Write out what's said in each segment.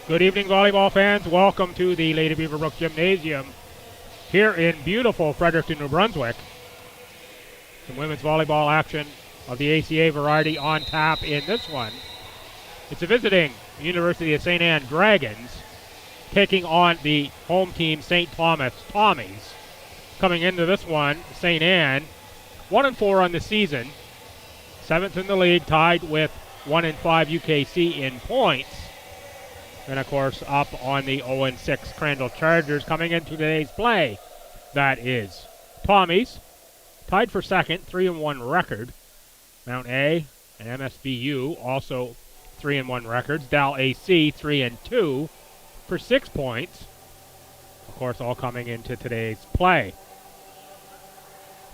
Good evening, volleyball fans. Welcome to the Lady Beaverbrook Gymnasium here in beautiful Fredericton, New Brunswick. Some women's volleyball action of the ACAA variety on tap in this one. It's a visiting University of St. Anne Dragons taking on the home team St. Thomas Tommies. Coming into this one, St. Anne 1-4 on the season, 7th in the league, tied with 1-5 UKC in points. And, of course, up on the 0-6 Crandall Chargers coming into today's play. That is Tommies, tied for second, 3-1 record. Mount A and MSBU also 3-1 records. Dal AC 3-2 for 6 points. Of course, all coming into today's play.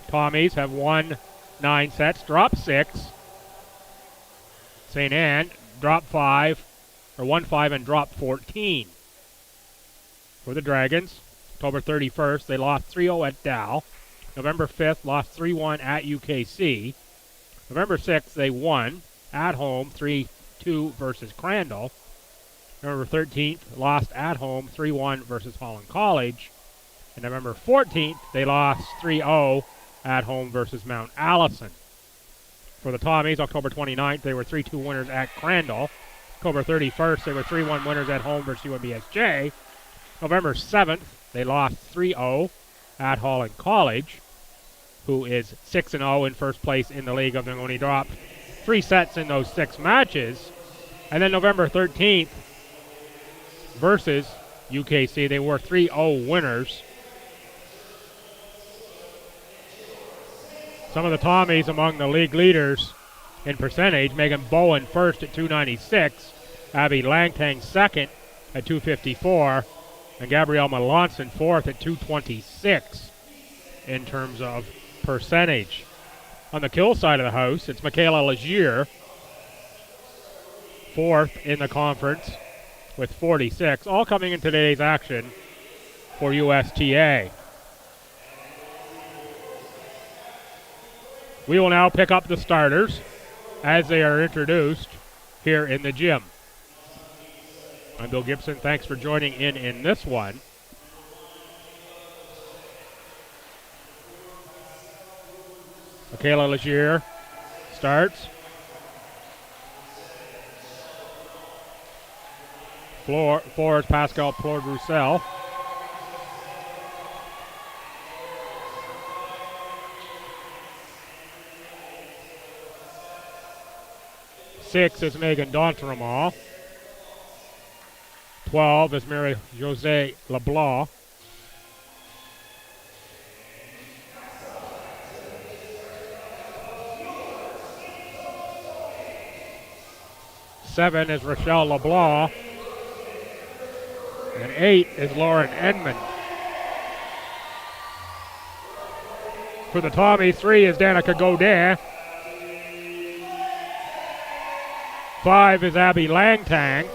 Tommies have won 9 sets, dropped 6. St. Anne dropped 5. Or 1-5 and dropped 14. For the Dragons, October 31st, they lost 3-0 at Dal. November 5th, lost 3-1 at UKC. November 6th, they won at home 3-2 versus Crandall. November 13th, lost at home 3-1 versus Holland College. And November 14th, they lost 3-0 at home versus Mount Allison. For the Tommies, October 29th, they were 3-2 winners at Crandall. October 31st, they were 3-1 winners at home versus UMBSJ. November 7th, they lost 3-0 at Holland College, who is 6-0 in first place in the league, having only dropped 3 sets in those 6 matches. And then November 13th versus UKC, they were 3-0 winners. Some of the Tommies among the league leaders in percentage: Megan Bowen first at 296, Abby Langtang second at 254, and Gabrielle Melanson fourth at 226 in terms of percentage. On the kill side of the house, it's Michaela Legier, fourth in the conference with 46, all coming in today's action for USTA. We will now pick up the starters as they are introduced here in the gym. I'm Bill Gibson. Thanks for joining in this one. Michaela Legier starts. Four is Pascal Plord-Roussel. Six is Megan D'Entremont. 12 is Marie-Josée LeBlanc. Seven is Rochelle LeBlanc. And 8 is Lauren Edmond. For the Tommies, 3 is Danica Godin. 5 is Abby Langtang.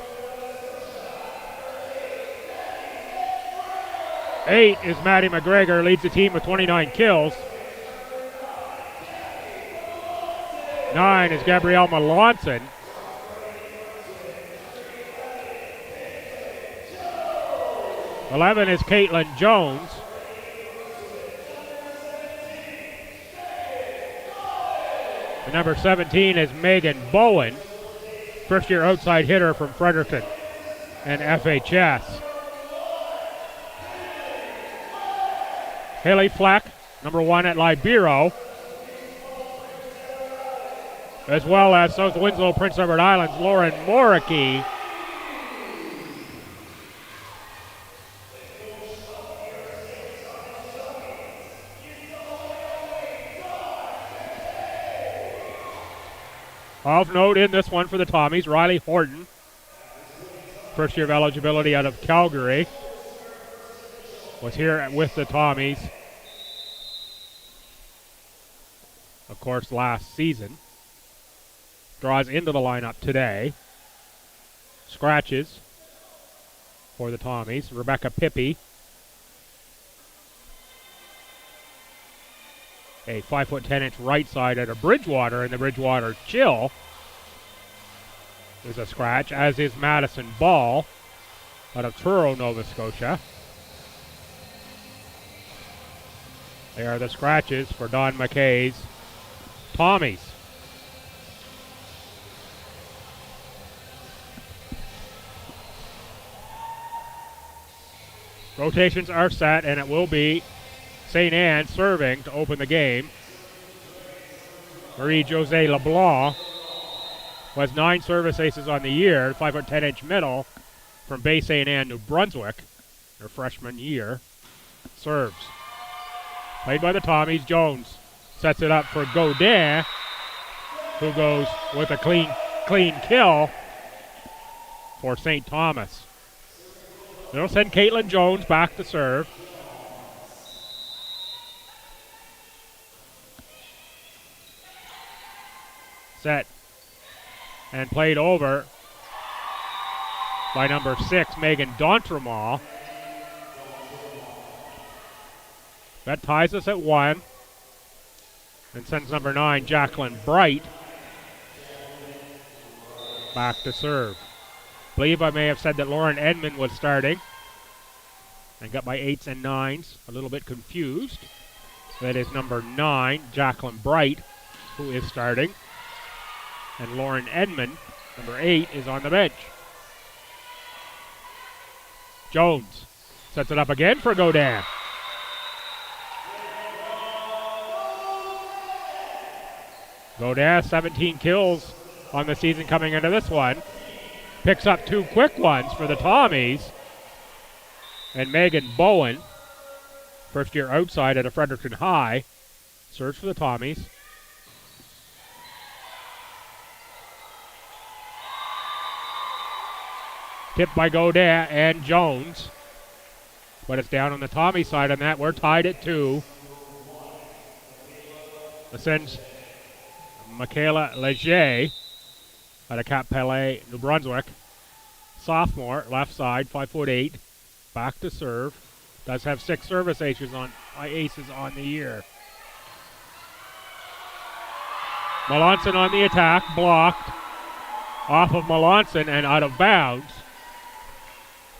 8 is Maddie McGregor, leads the team with 29 kills. 9 is Gabrielle Melanson. 11 is Caitlin Jones. And number 17 is Megan Bowen, first-year outside hitter from Fredericton and FHS. Haley Fleck, number 1 at Libero, as well as South Winslow, Prince Edward Islands, Lauren Moricky. Of note in this one for the Tommies, Riley Horton, first year of eligibility out of Calgary, was here with the Tommies, of course, last season. Draws into the lineup today. Scratches for the Tommies, Rebecca Pippi, a 5'10" right side out of Bridgewater, and the Bridgewater Chill is a scratch, as is Madison Ball. out of Truro, Nova Scotia. They are the scratches for Don McKay's Tommies. Rotations are set, and it will be St. Anne serving to open the game. Marie-Jose LeBlanc who has 9 service aces on the year, 5'10" middle from Bay St. Anne, New Brunswick, their freshman year, serves. Played by the Tommies. Jones sets it up for Godin, who goes with a clean kill for St. Thomas. They'll send Caitlin Jones back to serve. Set and played over by number 6, Megan D'Entremont. That ties us at 1 and sends number 9, Jacqueline Bright, back to serve. I believe I may have said that Lauren Edmond was starting and got my 8s and 9s a little bit confused. That is number 9, Jacqueline Bright, who is starting. And Lauren Edmond, number 8, is on the bench. Jones sets it up again for Godin. Godin, 17 kills on the season coming into this one. Picks up 2 quick ones for the Tommies. And Megan Bowen, first year outside at a Fredericton High, serves for the Tommies. Tipped by Godin and Jones. But it's down on the Tommy side on that. We're tied at 2. This sends Michaela Leger out of Cap Pellet, New Brunswick. Sophomore, left side, 5'8", back to serve. Does have 6 service aces on the year. Melanson on the attack, blocked off of Melanson and out of bounds.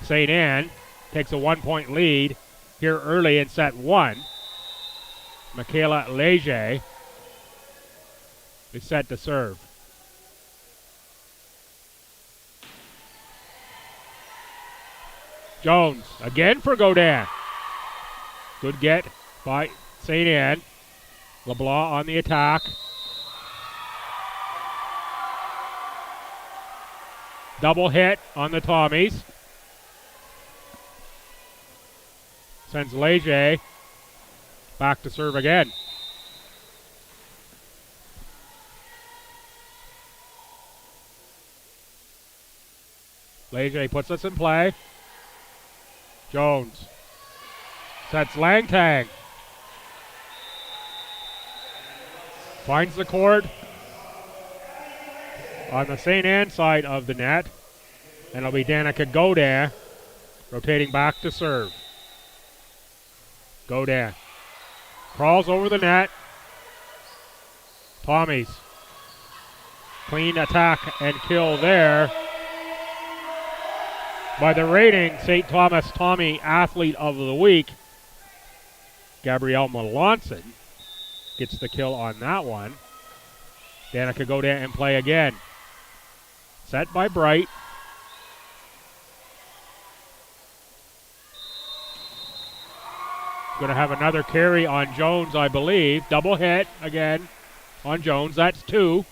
St. Anne takes a 1-point lead here early in set 1. Michaela Leger is set to serve. Jones again for Godin. Good get by St. Anne. LeBlanc on the attack. Double hit on the Tommies. Sends Leger back to serve again. Leger puts us in play. Jones sets Langtang. Finds the court on the St. Anne side of the net. And it'll be Danica Godin rotating back to serve. Godin crawls over the net. Tommies. Clean attack and kill there by the rating St. Thomas Tommy Athlete of the Week, Gabrielle Melanson, gets the kill on that one. Danica Godin in play again. Set by Bright. Going to have another carry on Jones, I believe. Double hit again on Jones. That's 2.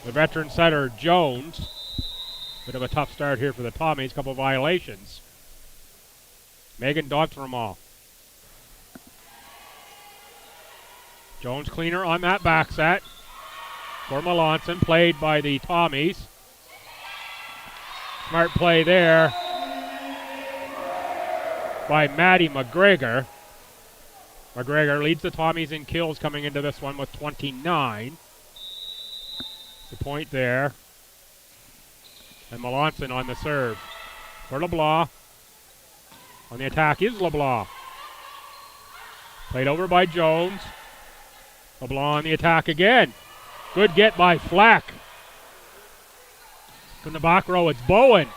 The veteran setter, Jones. Bit of a tough start here for the Tommies. Couple violations. Megan D'Entremont. Jones cleaner on that back set for Melanson. Played by the Tommies. Smart play there by Maddie McGregor. McGregor leads the Tommies in kills coming into this one with 29. The point there. And Melanson on the serve for LeBlanc. On the attack is LeBlanc. Played over by Jones. LeBlanc on the attack again. Good get by Flack. From the back row, it's Bowen.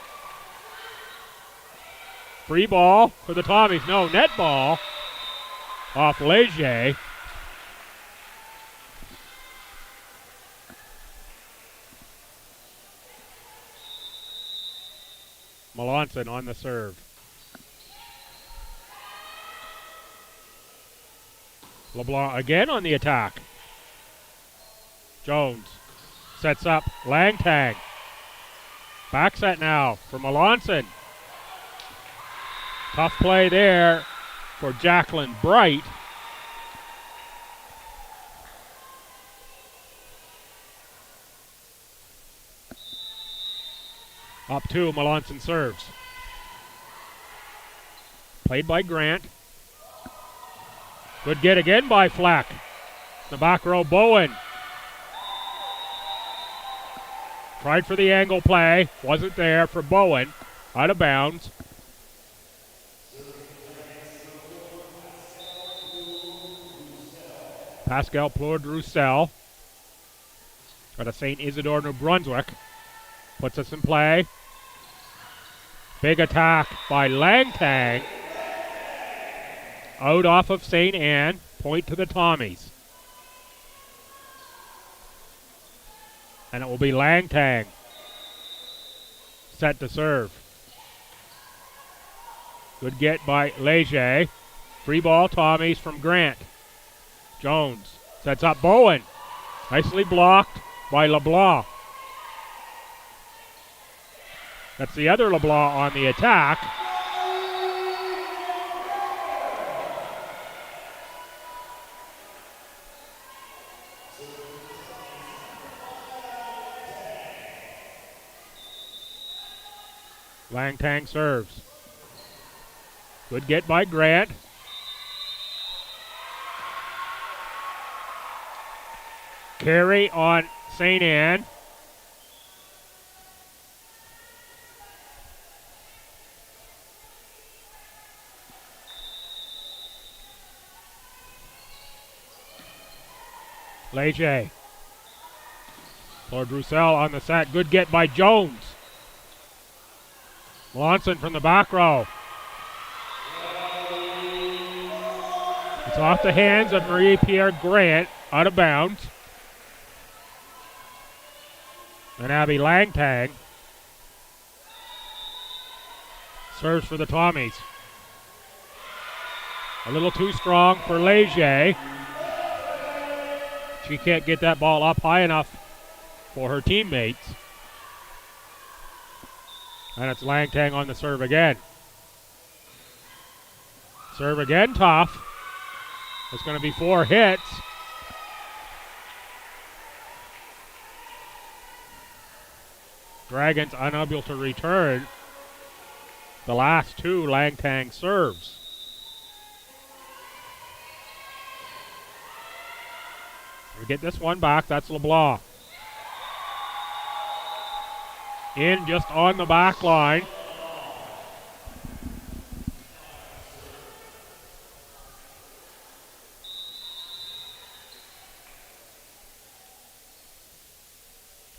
Free ball for the Tommies. No, net ball off Leger. Melanson on the serve. LeBlanc again on the attack. Jones sets up Langtang. Back set now for Melanson. Tough play there for Jacqueline Bright. Up two, Melanson serves. Played by Grant. Good get again by Fleck. The back row, Bowen. Tried for the angle play. Wasn't there for Bowen. Out of bounds. Pascal Plourde-Roussel out of St. Isidore, New Brunswick. Puts us in play. Big attack by Langtang. Out off of St. Anne. Point to the Tommies. And it will be Langtang set to serve. Good get by Leger. Free ball, Tommies from Grant. Jones sets up Bowen. Nicely blocked by LeBlanc. That's the other LeBlanc on the attack. Langtang serves. Good get by Grant. Carry on St. Anne. Leger. Plourde-Roussel on the set. Good get by Jones. Melanson from the back row. It's off the hands of Marie-Pierre Grant. Out of bounds. And Abby Langtang serves for the Tommies. A little too strong for Leger. She can't get that ball up high enough for her teammates. And it's Langtang on the serve again. Serve again tough. It's going to be 4 hits. Dragons unable to return the last 2 Langtang serves. We get this one back. That's LeBlanc. In just on the back line.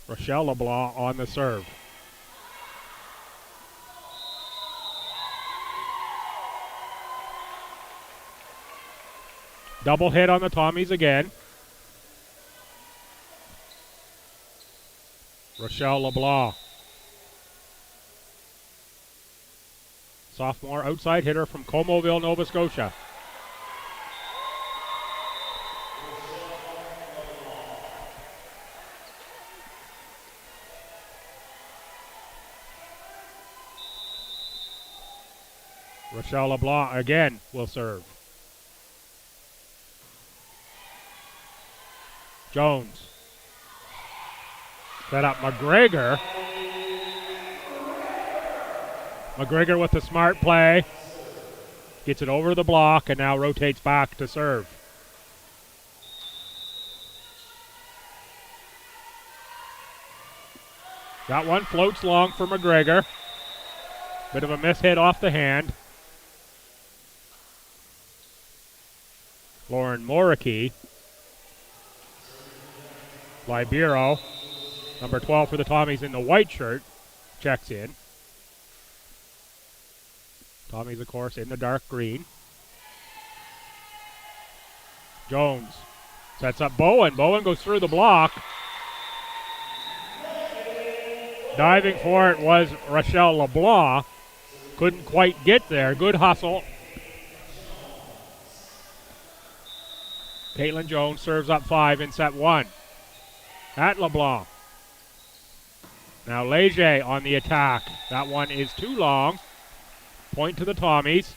Rochelle LeBlanc on the serve. Double hit on the Tommies again. Rochelle LeBlanc. Sophomore outside hitter from Comoville, Nova Scotia. Rochelle LeBlanc again will serve. Jones. Set up McGregor. McGregor with the smart play. Gets it over the block and now rotates back to serve. That one floats long for McGregor. Bit of a miss hit off the hand. Lauren Moricky. Libero, number 12 for the Tommies in the white shirt, checks in. Tommy's, of course, in the dark green. Jones sets up Bowen. Bowen goes through the block. Diving for it was Rochelle LeBlanc. Couldn't quite get there. Good hustle. Caitlin Jones serves up 5 in set 1. At LeBlanc. Now Leger on the attack. That one is too long. Point to the Tommies.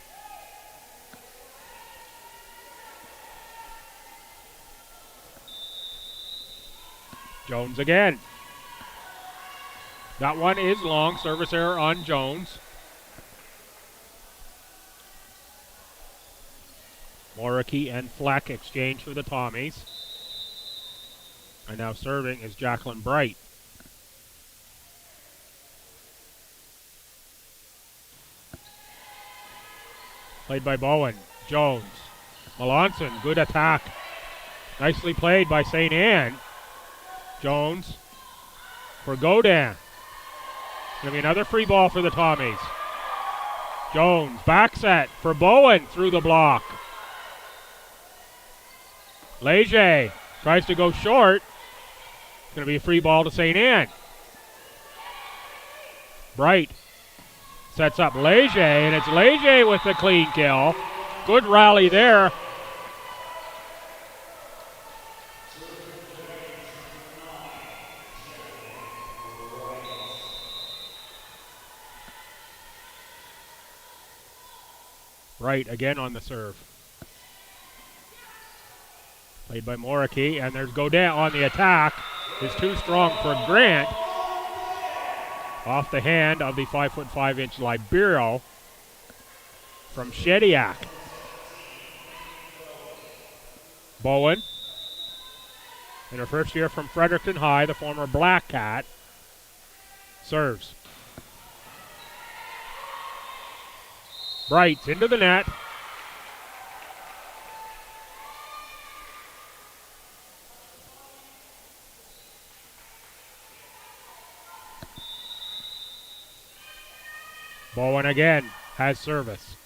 Jones again. That one is long. Service error on Jones. Moriarty and Fleck exchange for the Tommies. And now serving is Jacqueline Bright. Played by Bowen. Jones. Melanson, good attack. Nicely played by St. Anne. Jones for Godin. Going to be another free ball for the Tommies. Jones, back set for Bowen through the block. Leger tries to go short. It's going to be a free ball to St. Anne. Bright sets up Leger, and it's Leger with the clean kill. Good rally there. Bright again on the serve. Played by Moriarty, and there's Godin on the attack. Is too strong for Grant. Off the hand of the 5'5" libero from Shediak. Bowen, in her first year from Fredericton High, the former Black Cat, serves. Bright into the net. Bowen again has service.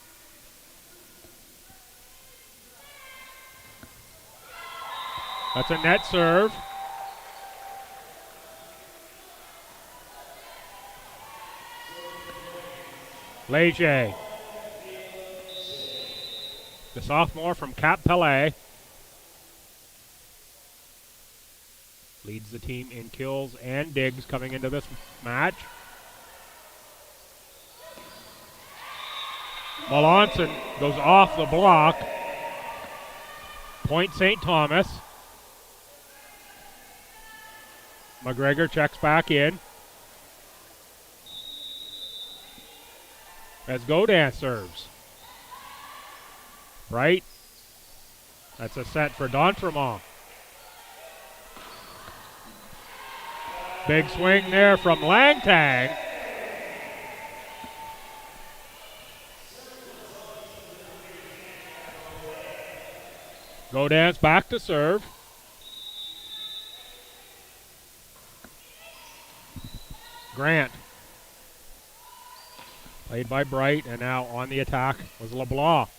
That's a net serve. Leger. The sophomore from Cap Pelé leads the team in kills and digs coming into this match. Melanson goes off the block. Point St. Thomas. McGregor checks back in. As Godin serves. Right. That's a set for D'Entremont. Big swing there from Langtang. Godin's back to serve. Grant. Played by Bright, and now on the attack was LeBlanc.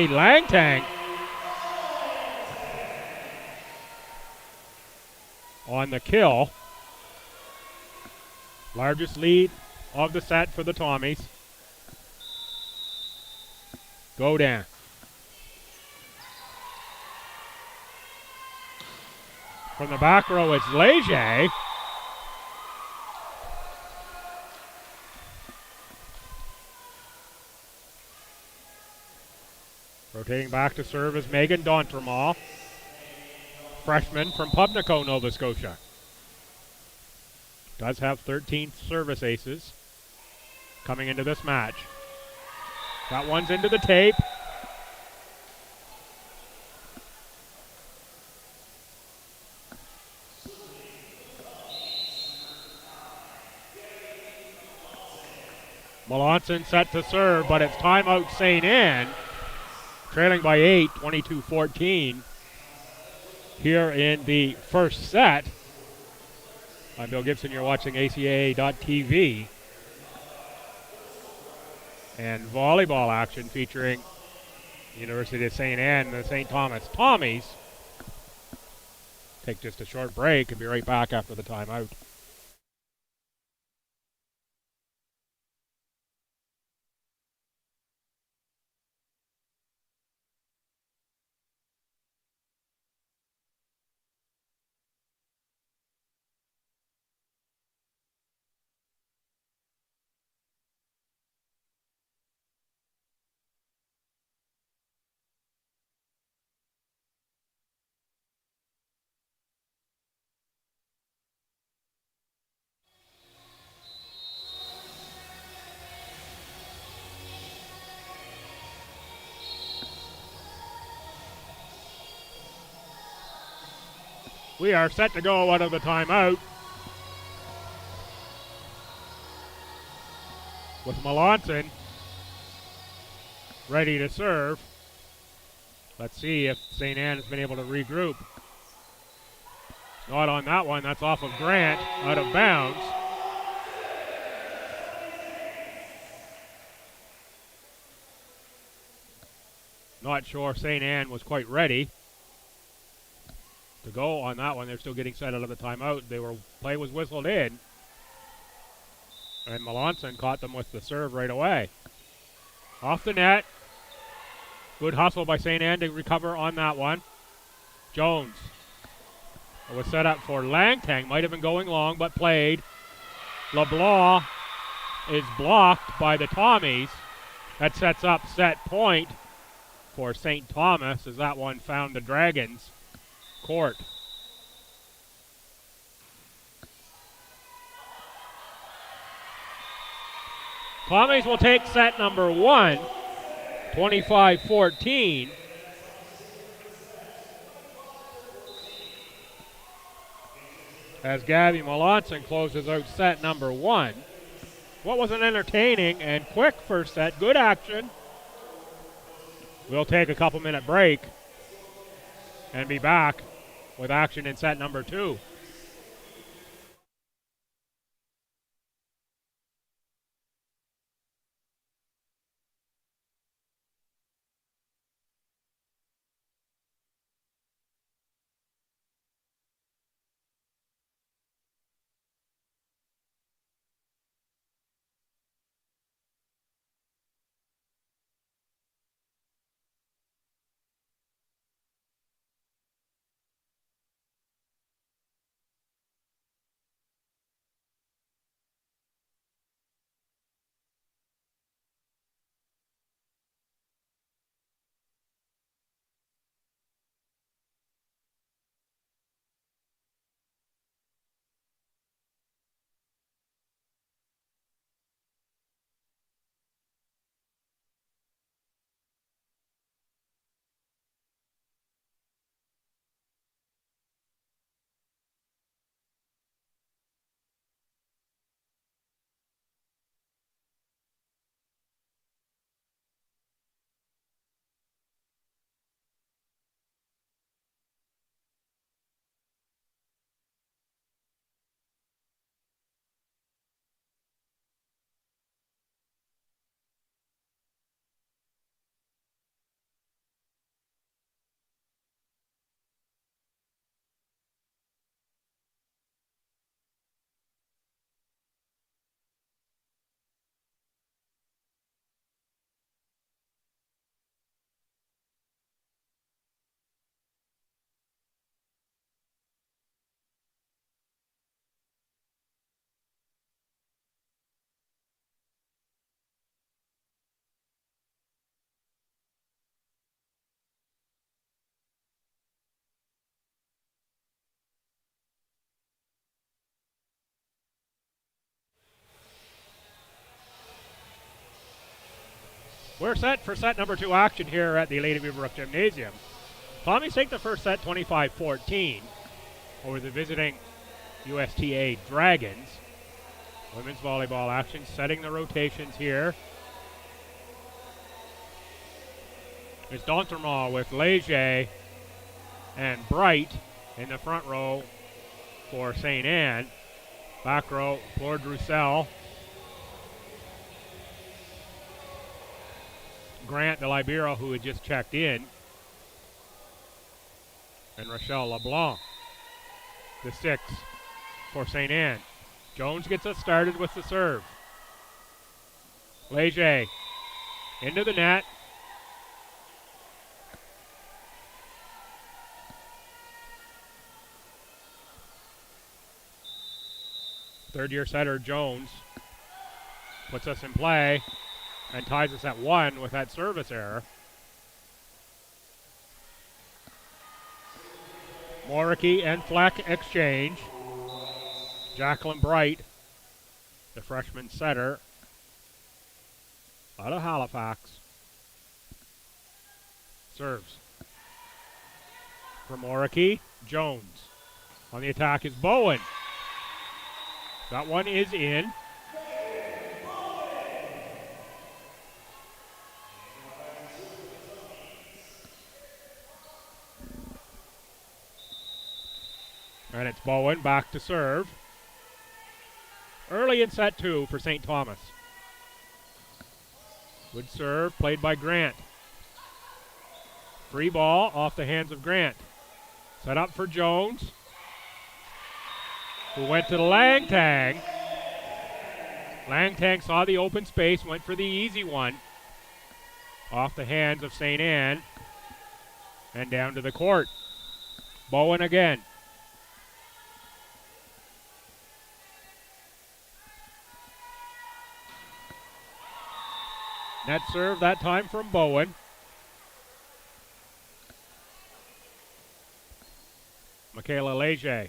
Langtang on the kill. Largest lead of the set for the Tommies. Godin. From the back row, it's Leger. Rotating back to serve is Megan D'Entremont, freshman from Pubnico, Nova Scotia. Does have 13 service aces coming into this match. That one's into the tape. Melanson set to serve, but it's timeout St. Anne. Trailing by 8, 22-14 here in the first set. I'm Bill Gibson. You're watching ACAA.tv. And volleyball action featuring University of St. Anne and the St. Thomas Tommies. Take just a short break and be right back after the timeout. We are set to go out of the timeout with Melanson ready to serve. Let's see if St. Anne has been able to regroup. Not on that one. That's off of Grant, out of bounds. Not sure St. Anne was quite ready to go on that one. They're still getting set out of the timeout. Play was whistled in. And Melanson caught them with the serve right away. Off the net. Good hustle by St. Anne to recover on that one. Jones. It was set up for Langtang. Might have been going long, but played. LeBlanc is blocked by the Tommies. That sets up set point for St. Thomas as that one found the Dragons' court. Tommies will take set number one, 25-14. As Gabby Melanson closes out set number one. What was an entertaining and quick first set. Good action. We'll take a couple-minute break and be back with action in set number two. We're set for set number two action here at the Lady Beaverbrook Gymnasium. Tommies take the first set 25-14 over the visiting USTA Dragons. Women's volleyball action, setting the rotations here. It's D'Entremont with Leger and Bright in the front row for St. Anne. Back row, Fleur Drusel. Grant de Libero, who had just checked in. And Rochelle LeBlanc. The 6 for St. Anne. Jones gets us started with the serve. Leger into the net. Third-year setter Jones puts us in play and ties us at 1 with that service error. Moricky and Fleck exchange. Jacqueline Bright, the freshman setter out of Halifax, serves. For Moricky, Jones. On the attack is Bowen. That one is in. And it's Bowen back to serve. Early in set 2 for St. Thomas. Good serve played by Grant. Free ball off the hands of Grant. Set up for Jones, who went to the Langtang. Langtang saw the open space, went for the easy one. Off the hands of St. Anne. And down to the court. Bowen again. Net serve that time from Bowen. Michaela Leger.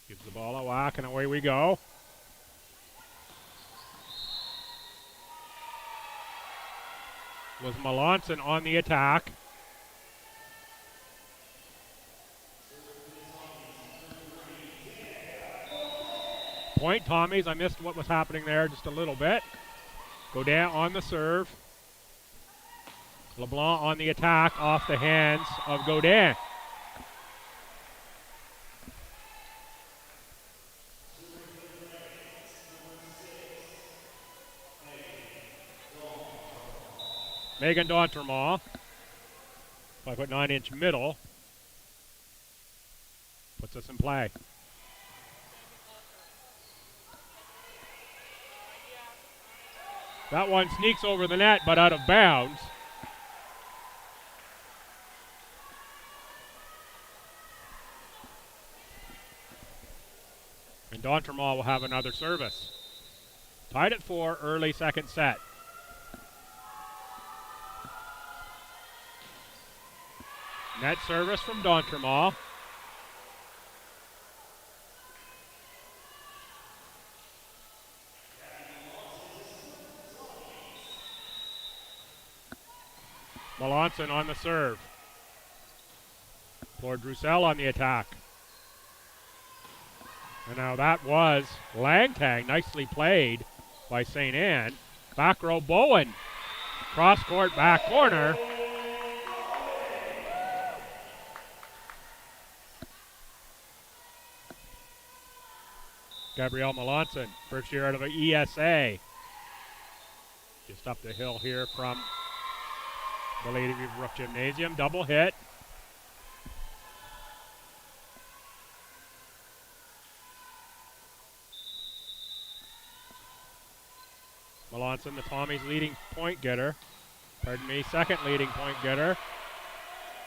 Gives the ball a whack and away we go. Was Melanson on the attack. Point Tommies. I missed what was happening there just a little bit. Godin on the serve. LeBlanc on the attack off the hands of Godin. Megan D'Entremont, 5'9" middle, puts us in play. That one sneaks over the net, but out of bounds. And D'Entremont will have another service. Tied at 4, early second set. Net service from D'Entremont. Melanson on the serve. Fleur Drusel on the attack. And now that was Langtang. Nicely played by St. Anne. Back row Bowen. Cross court back corner. Gabrielle Melanson, first year out of an ESA. Just up the hill here from the Lady Beaverbrook Gymnasium. Double hit. Melanson, the Tommy's leading point getter. Second leading point getter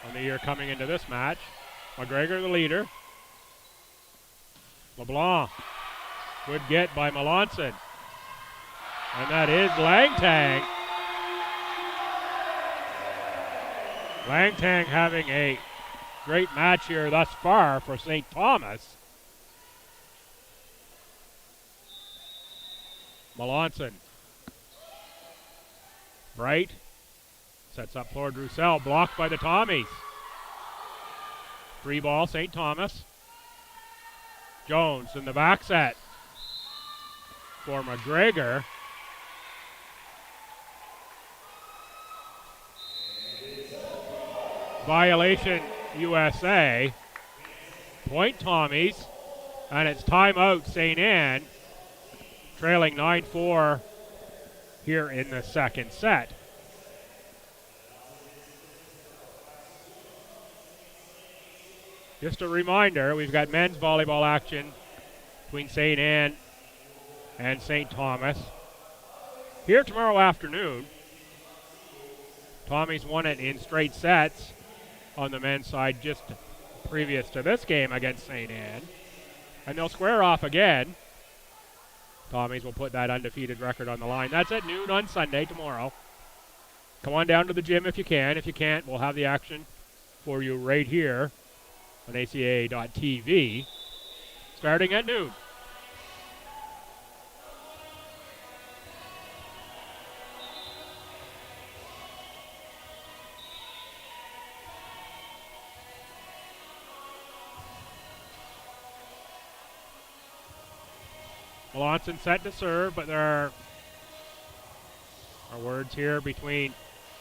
on the year coming into this match. McGregor, the leader. LeBlanc. Good get by Melanson. And that is Langtang. Langtang having a great match here thus far for St. Thomas. Melanson. Bright. Sets up Fleur Drusel. Blocked by the Tommies. Free ball, St. Thomas. Jones in the back set. For McGregor. Violation USA. Point Tommies. And it's timeout St. Anne. Trailing 9-4 here in the second set. Just a reminder, we've got men's volleyball action between St. Anne and St. Thomas. Here tomorrow afternoon, Tommies won it in straight sets on the men's side just previous to this game against St. Anne. And they'll square off again. Tommies will put that undefeated record on the line. That's at noon on Sunday tomorrow. Come on down to the gym if you can. If you can't, we'll have the action for you right here on ACAA.tv starting at noon. Melanson set to serve, but there are words here between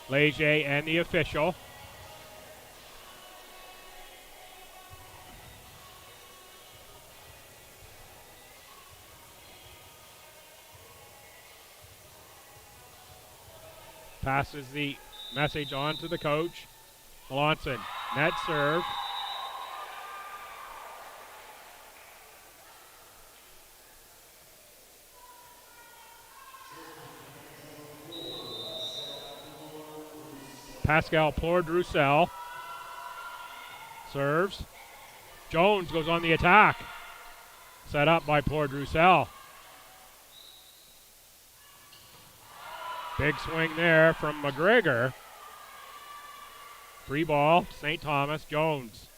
Leger and the official. Passes the message on to the coach. Melanson, net serve. Pascal Plord-Roussel serves. Jones goes on the attack. Set up by Plord-Roussel. Big swing there from McGregor. Free ball, St. Thomas, Jones.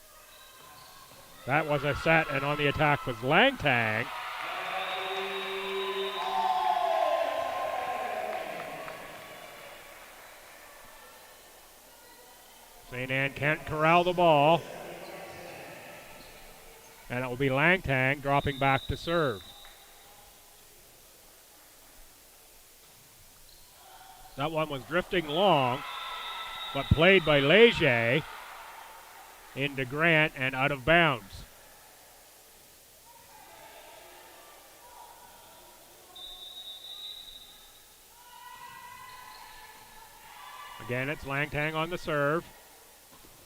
That was a set, and on the attack was Langtang. St. Anne can't corral the ball. And it will be Langtang dropping back to serve. That one was drifting long, but played by Leger into Grant and out of bounds. Again, it's Langtang on the serve.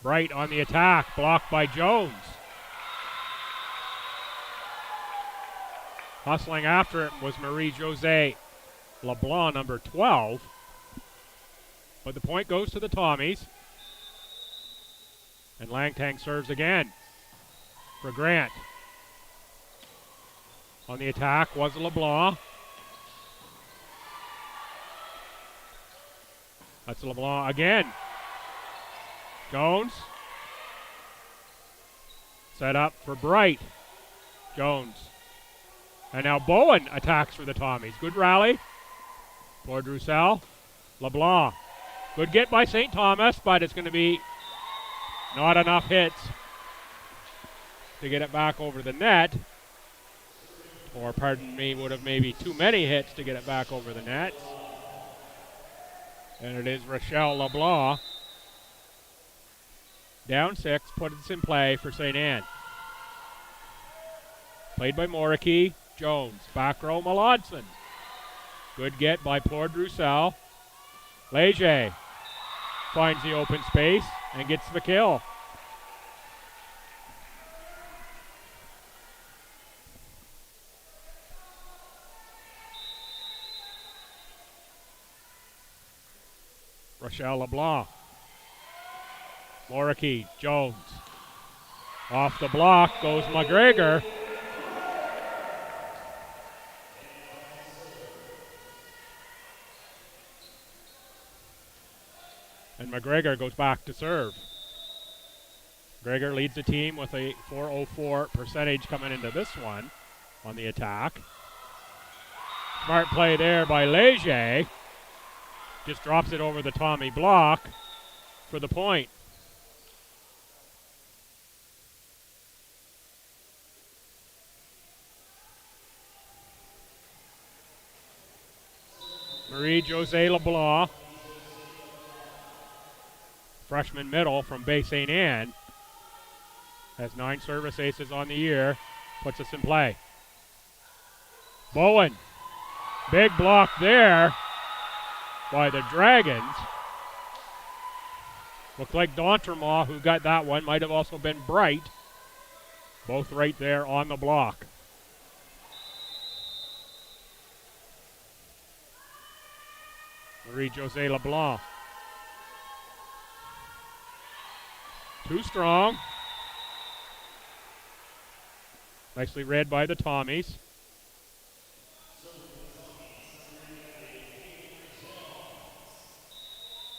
Bright on the attack, blocked by Jones. Hustling after it was Marie-Josée LeBlanc, number 12. But the point goes to the Tommies. And Langtang serves again for Grant. On the attack was LeBlanc. That's LeBlanc again. Jones. Set up for Bright. Jones. And now Bowen attacks for the Tommies. Good rally. Plord-Roussel. LeBlanc. Good get by St. Thomas, but it's going to be not enough hits to get it back over the net. Or, pardon me, would have maybe too many hits to get it back over the net. And it is Rochelle LeBlanc. Down 6, puts in play for St. Anne. Played by Moricky. Jones. Back row, Melanson. Good get by Plord-Roussel. Leger finds the open space and gets the kill. Rochelle LeBlanc. Moricky, Jones. Off the block goes McGregor. And McGregor goes back to serve. McGregor leads the team with a .404 percentage coming into this one on the attack. Smart play there by Leger. Just drops it over the Tommy block for the point. Marie-Josée LeBlanc freshman middle from Bay St. Anne. Has 9 service aces on the year. Puts us in play. Bowen. Big block there by the Dragons. Looked like D'Entremont, who got that one, might have also been Bright. Both right there on the block. Marie-Josée LeBlanc. Too strong. Nicely read by the Tommies.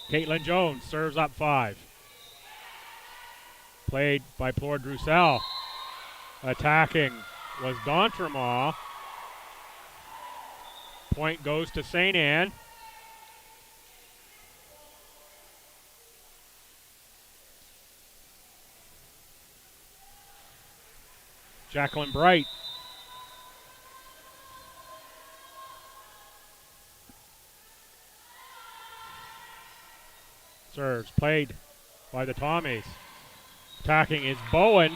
Caitlin Jones serves up 5. Played by Plore Drusel. Attacking was D'Entremont. Point goes to St. Anne. Jacqueline Bright. Serves played by the Tommies. Attacking is Bowen.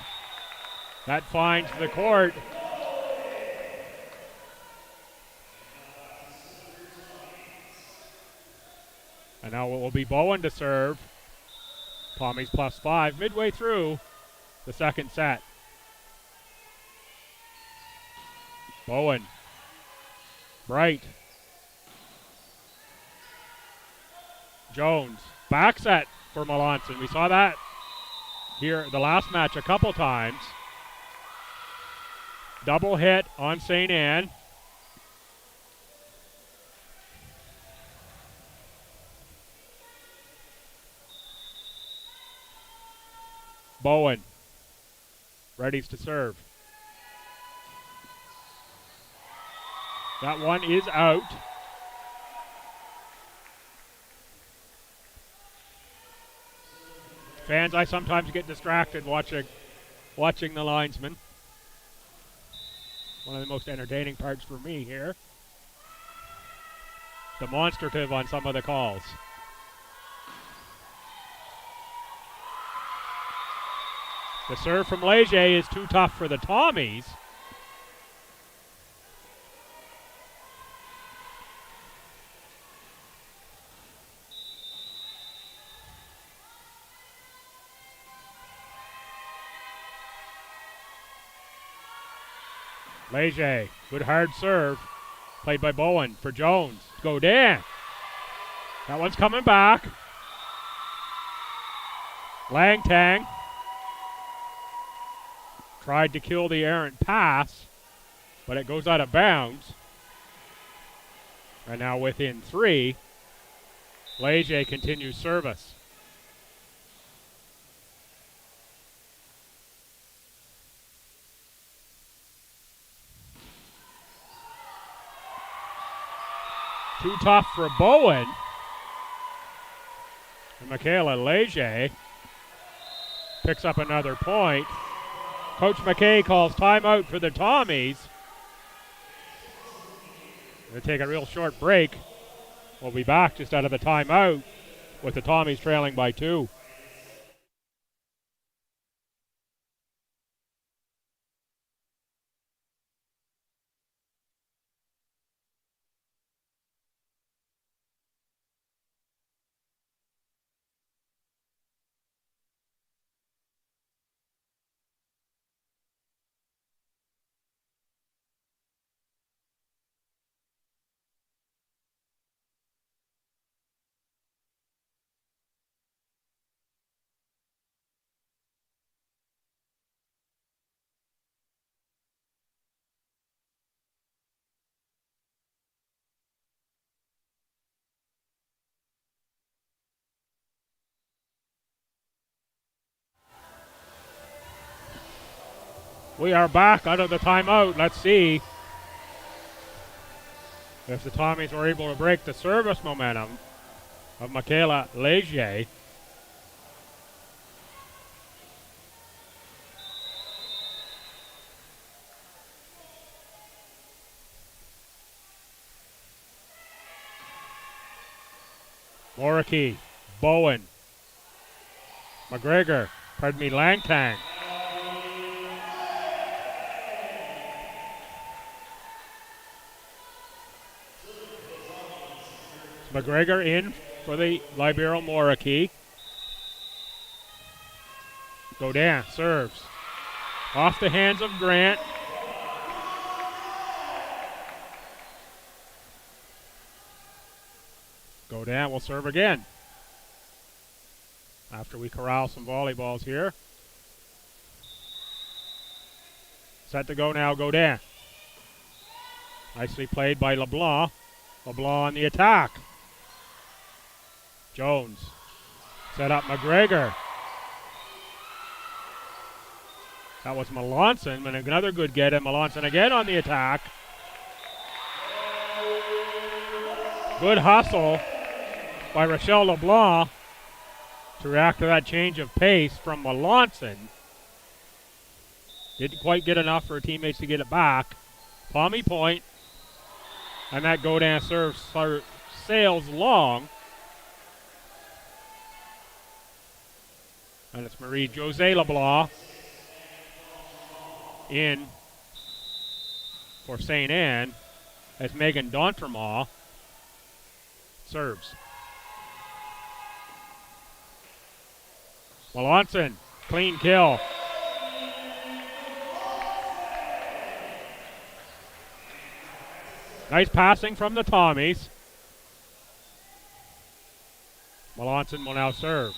That finds the court. And now it will be Bowen to serve. Tommies +5 midway through the second set. Bowen. Bright. Jones. Back set for Melanson. We saw that here the last match a couple times. Double hit on St. Anne. Bowen. Readies to serve. That one is out. Fans, I sometimes get distracted watching the linesman. One of the most entertaining parts for me here. Demonstrative on some of the calls. The serve from Leger is too tough for the Tommies. Leger, good hard serve. Played by Bowen for Jones. Godin. That one's coming back. Langtang tried to kill the errant pass, but it goes out of bounds. And now within 3, Leger continues service. Too tough for Bowen. And Michaela Leger picks up another point. Coach McKay calls timeout for the Tommies. Going to take a real short break. We'll be back just out of the timeout with the Tommies trailing by 2. We are back out of the timeout. Let's see if the Tommies were able to break the service momentum of Michaela Leger. Moriarty, Bowen, Langtang. McGregor in for the Libero Moriki. Godin serves. Off the hands of Grant. Godin will serve again. After we corral some volleyballs here. Set to go now, Godin. Nicely played by LeBlanc. LeBlanc on the attack. Jones. Set up McGregor. That was Melanson, and another good get, and Melanson again on the attack. Good hustle by Rochelle LeBlanc to react to that change of pace from Melanson. Didn't quite get enough for her teammates to get it back. Tommy point, and that Godin serve sails long. And it's Marie-Josée LeBlanc in for St. Anne as Megan D'Entremont serves. Melanson, clean kill. Nice passing from the Tommies. Melanson will now serve.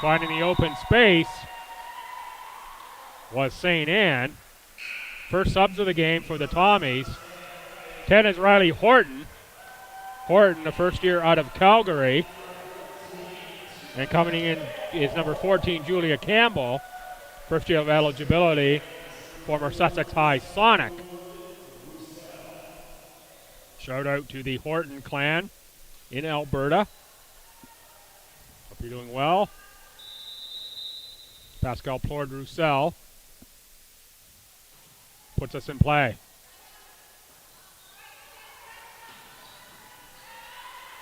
Finding the open space was St. Anne. First subs of the game for the Tommies. 10 is Riley Horton. Horton, the first year out of Calgary. And coming in is number 14, Julia Campbell. First year of eligibility, former Sussex High Sonic. Shout out to the Horton clan in Alberta. Hope you're doing well. Pascal Plord-Roussel puts us in play.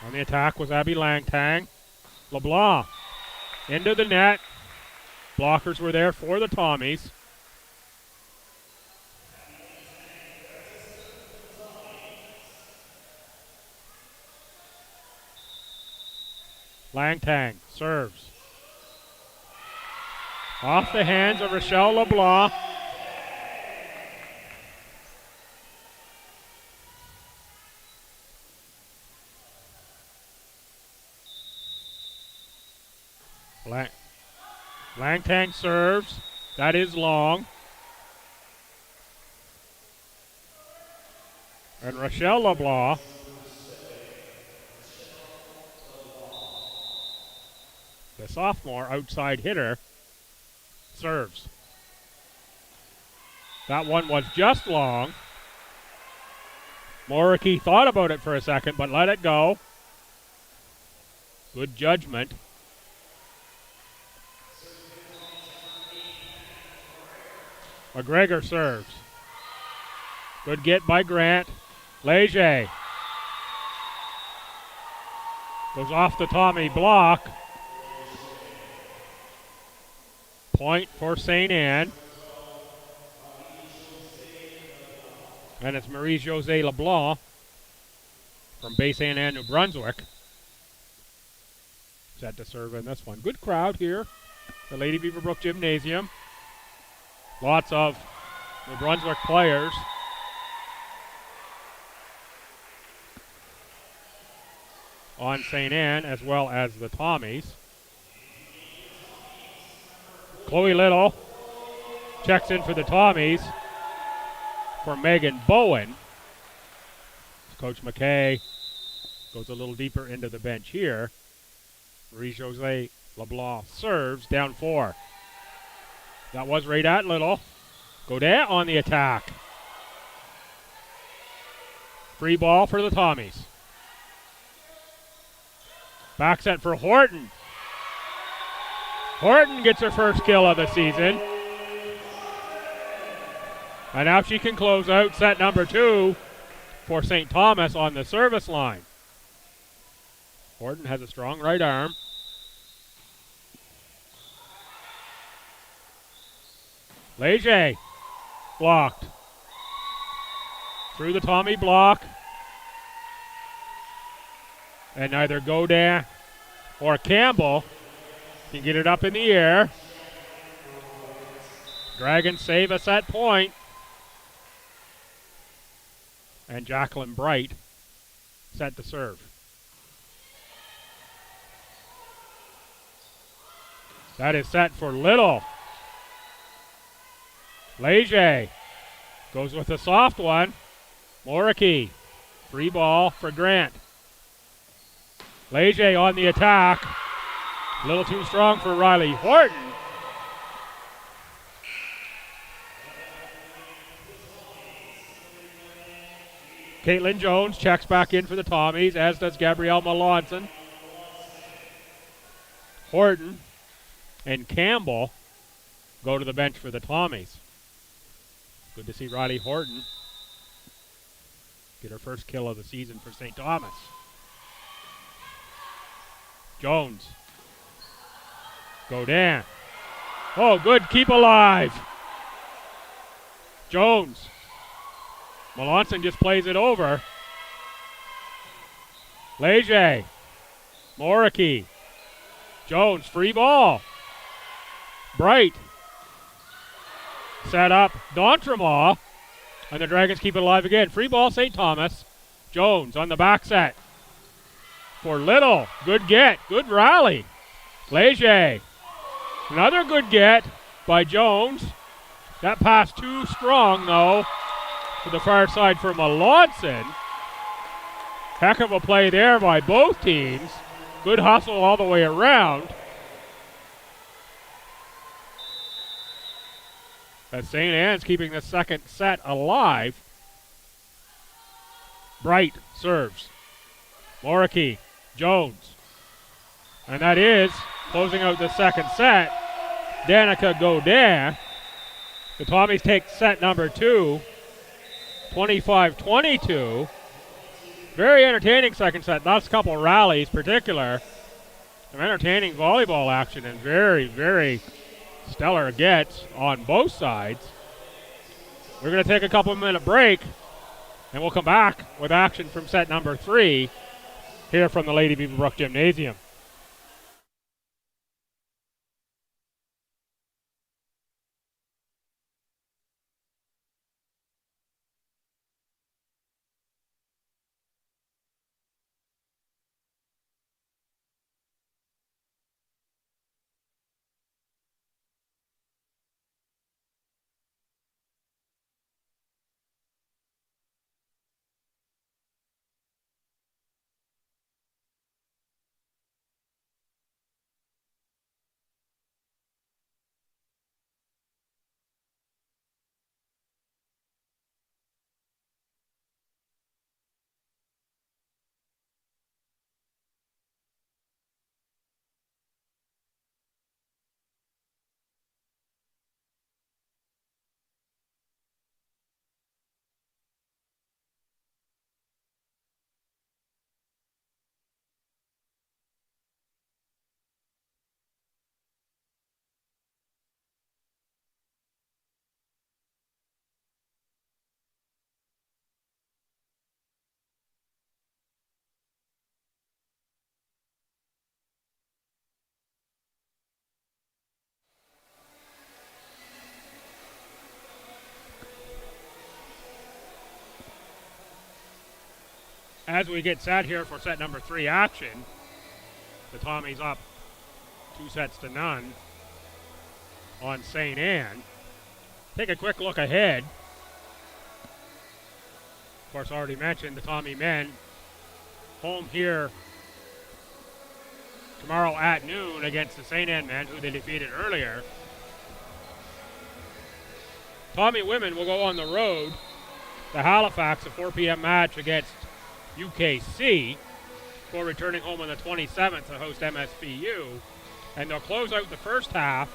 On the attack was Abby Langtang. LeBlanc into the net. Blockers were there for the Tommies. Langtang serves. Off the hands of Rochelle LeBlanc. Langtang serves. That is long. And Rochelle LeBlanc the sophomore outside hitter serves. That one was just long. Moriki thought about it for a second, but let it go. Good judgment. McGregor serves. Good get by Grant. Leger goes off the Tommy block. Point for St. Anne. And it's Marie-Josée LeBlanc from Bay St. Anne, New Brunswick. Set to serve in this one. Good crowd here. The Lady Beaverbrook Gymnasium. Lots of New Brunswick players. On St. Anne as well as the Tommies. Chloe Little checks in for the Tommies for Megan Bowen. Coach McKay goes a little deeper into the bench here. Marie-Josée LeBlanc serves down 4. That was right at Little. Godin on the attack. Free ball for the Tommies. Back set for Horton. Horton gets her first kill of the season. And now she can close out set number 2 for St. Thomas on the service line. Horton has a strong right arm. Leger blocked. Through the Tommy block. And neither Godin or Campbell can get it up in the air. Dragons save a set point. And Jacqueline Bright set to serve. That is set for Little. Leger goes with a soft one. Moricky, free ball for Grant. Leger on the attack. A little too strong for Riley Horton. Caitlin Jones checks back in for the Tommies, as does Gabrielle Melanson. Horton and Campbell go to the bench for the Tommies. Good to see Riley Horton get her first kill of the season for St. Thomas. Jones. Godin. Oh, good, keep alive. Jones. Melanson just plays it over. Leger. Moricky. Jones, free ball. Bright. Set up D'Entremont. And the Dragons keep it alive again. Free ball, St. Thomas. Jones on the back set. For Little. Good get. Good rally. Leger. Another good get by Jones. That pass too strong, though, to the far side for Melanson. Heck of a play there by both teams. Good hustle all the way around. As St. Anne's keeping the second set alive. Bright serves. Moricky, Jones. And that is closing out the second set. Danica Godin. The Tommies take set number 2. 25-22. Very entertaining second set. Last couple rallies, particular. Some entertaining volleyball action and very, very stellar gets on both sides. We're going to take a couple-minute break, and we'll come back with action from set number 3 here from the Lady Beaverbrook Gymnasium. As we get set here for set number 3 action, the Tommies up 2-0 on St. Anne. Take a quick look ahead. Of course, already mentioned the Tommy men home here tomorrow at noon against the St. Anne men, who they defeated earlier. Tommy women will go on the road to Halifax, a 4 p.m. match against UKC, before returning home on the 27th to host MSPU. And they'll close out the first half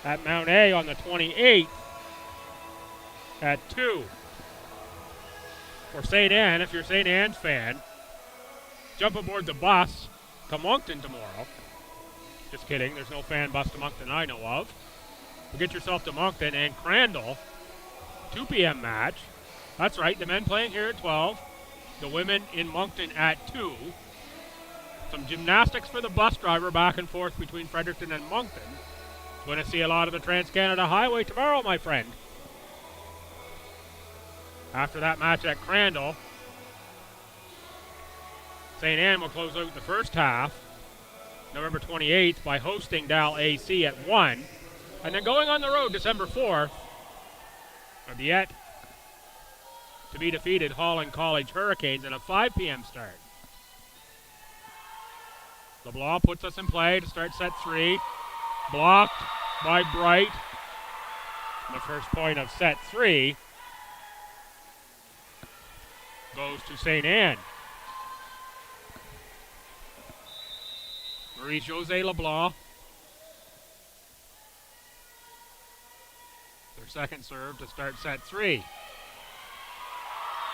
at Mount A on the 28th at 2. For St. Anne, if you're a St. Anne's fan, jump aboard the bus to Moncton tomorrow. Just kidding, there's no fan bus to Moncton I know of. But get yourself to Moncton and Crandall. 2 p.m. match. That's right, the men playing here at 12. The women in Moncton at 2. Some gymnastics for the bus driver back and forth between Fredericton and Moncton. Going to see a lot of the Trans-Canada Highway tomorrow, my friend. After that match at Crandall, St. Anne will close out the first half, November 28th, by hosting Dal AC at 1. And then going on the road December 4th, are the yet to be defeated Holland College Hurricanes in a 5 p.m. start. LeBlanc puts us in play to start set 3. Blocked by Bright. The first point of set 3 goes to St. Anne. Marie-Josée LeBlanc. Their second serve to start set 3.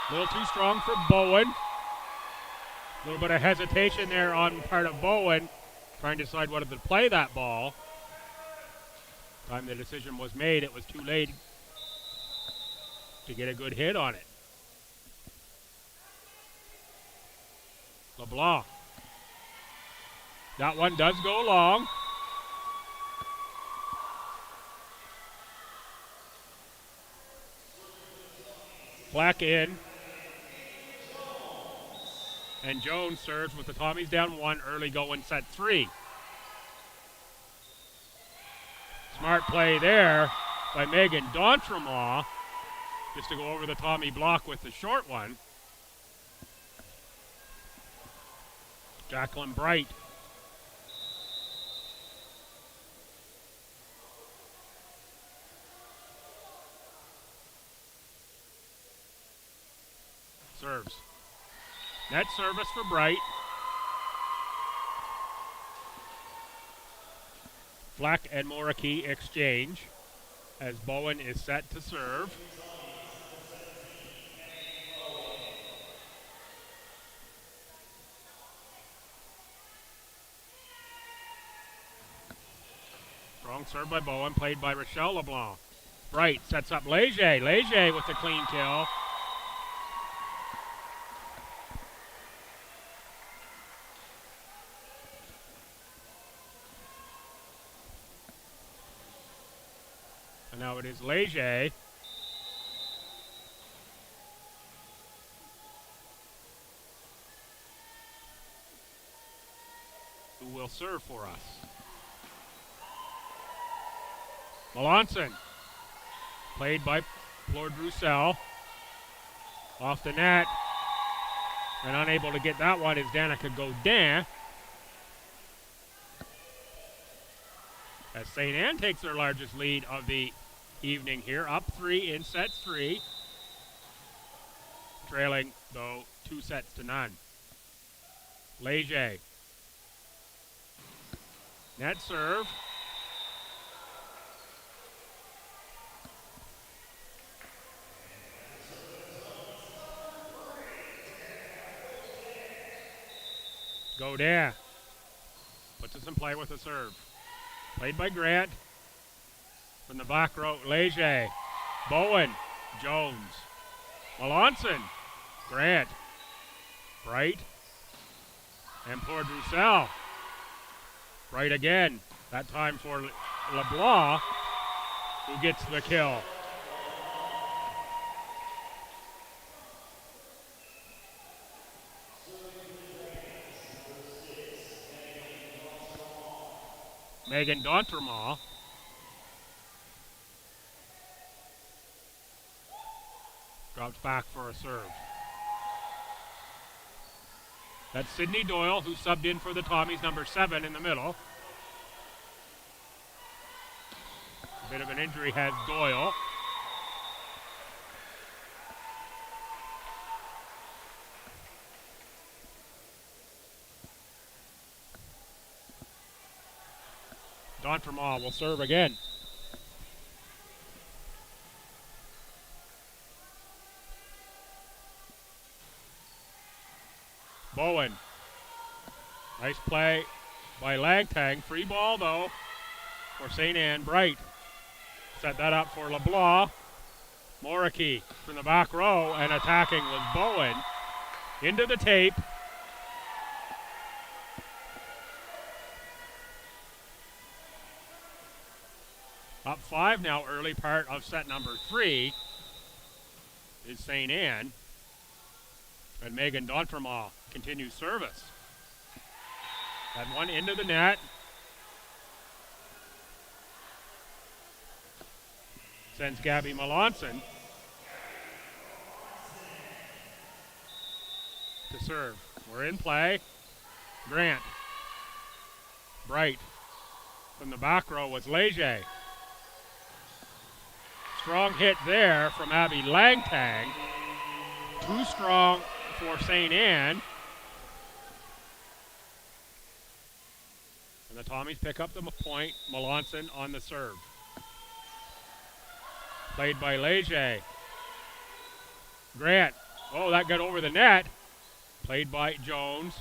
A little too strong for Bowen. A little bit of hesitation there on part of Bowen, trying to decide whether to play that ball. Time the decision was made, it was too late to get a good hit on it. LeBlanc. That one does go long. Flack in. And Jones serves with the Tommies down 1, early going set 3. Smart play there by Megan D'Entremont, just to go over the Tommy block with the short one. Jacqueline Bright. Serves. Net service for Bright. Flack and Moriki exchange as Bowen is set to serve. Strong serve by Bowen, played by Rochelle LeBlanc. Bright sets up Leger. Leger with the clean kill. And now it is Leger. Who will serve for us. Melanson, played by Lord Roussel. Off the net. And unable to get that one is Danica Godin. As St. Anne takes their largest lead of the evening here, up 3 in set 3. Trailing, though, 2 sets to none. Leger. Net serve. Godin puts us in play with a serve. Played by Grant. From the back row, Leger. Bowen. Jones. Melanson. Grant. Bright. And Port Roussel. Bright again. That time for LeBlanc, who gets the kill. Megan D'Entremont. Drops back for a serve. That's Sydney Doyle, who subbed in for the Tommies, number 7 in the middle. A bit of an injury has Doyle. D'Entremont will serve again. Bowen. Nice play by Langtang. Free ball, though, for St. Anne. Bright set that up for LeBlanc. Moriki from the back row, and attacking was Bowen. Into the tape. Up 5 now, early part of set number 3 is St. Anne. And Megan D'Entremont continues service. That one into the net. Sends Gabby Melanson to serve. We're in play. Grant. Bright. From the back row was Leger. Strong hit there from Abby Langtang. Too strong for St. Anne. And the Tommies pick up the point. Melanson on the serve. Played by Leger. Grant. Oh, that got over the net. Played by Jones.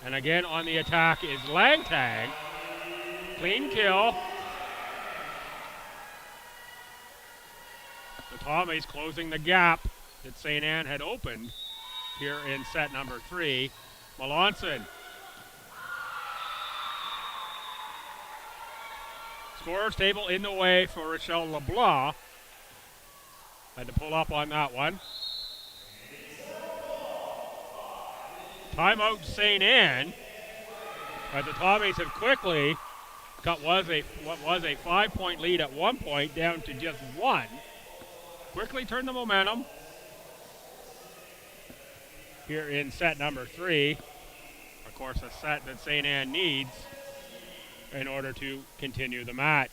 And again on the attack is Langtang. Clean kill. The Tommies closing the gap that St. Anne had opened here in set number 3. Melanson. Scorer's table in the way for Rochelle LeBlanc. Had to pull up on that one. Timeout St. Anne. But the Tommies have quickly got what was a 5-point lead at one point down to just 1. Quickly turned the momentum here in set number 3. Of course, a set that St. Anne needs in order to continue the match.